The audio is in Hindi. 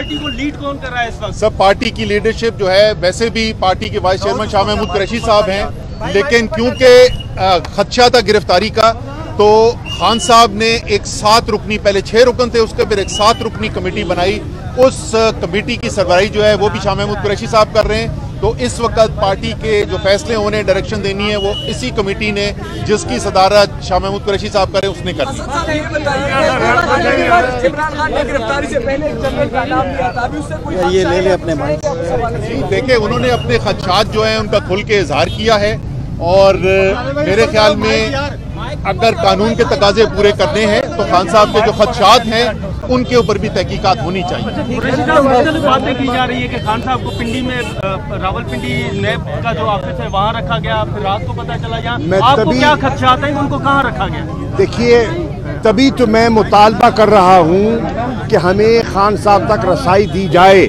पार्टी को लीड कौन कर रहा है इस वक्त? सब पार्टी की लीडरशिप जो है, वैसे भी पार्टी के वाइस चेयरमैन शाह महमूद कुरैशी साहब हैं, लेकिन क्योंकि खदशा था गिरफ्तारी का, तो खान साहब ने एक 7 रुकनी, पहले 6 रुकन थे, उसके फिर एक 7 रुकनी कमेटी बनाई। उस कमेटी की सरबराही जो है वो भी शाह महमूद कुरैशी साहब कर रहे हैं। तो इस वक्त पार्टी के जो फैसले उन्हें डायरेक्शन देनी है वो इसी कमेटी ने, जिसकी सदारत शाह महमूद कुरैशी साहब कर रहे हैं, उसने कर दी। ये ले ले अपने भाई। देखिए, उन्होंने अपने खदशात जो हैं उनका खुल के इजहार किया है, और मेरे ख्याल में अगर कानून के तकाजे पूरे करने हैं तो खान साहब के जो खदशात हैं उनके ऊपर भी तहकीकात होनी चाहिए। बातें की जा रही है कि खान साहब को पिंडी में, रावलपिंडी नैब का जो ऑफिस है वहाँ रखा गया, फिर रात को पता चला यहाँ। आपको क्या खदशात हैं, उनको कहाँ रखा गया? देखिए, तभी तो मैं मुतालबा कर रहा हूँ कि हमें खान साहब तक रसाई दी जाए।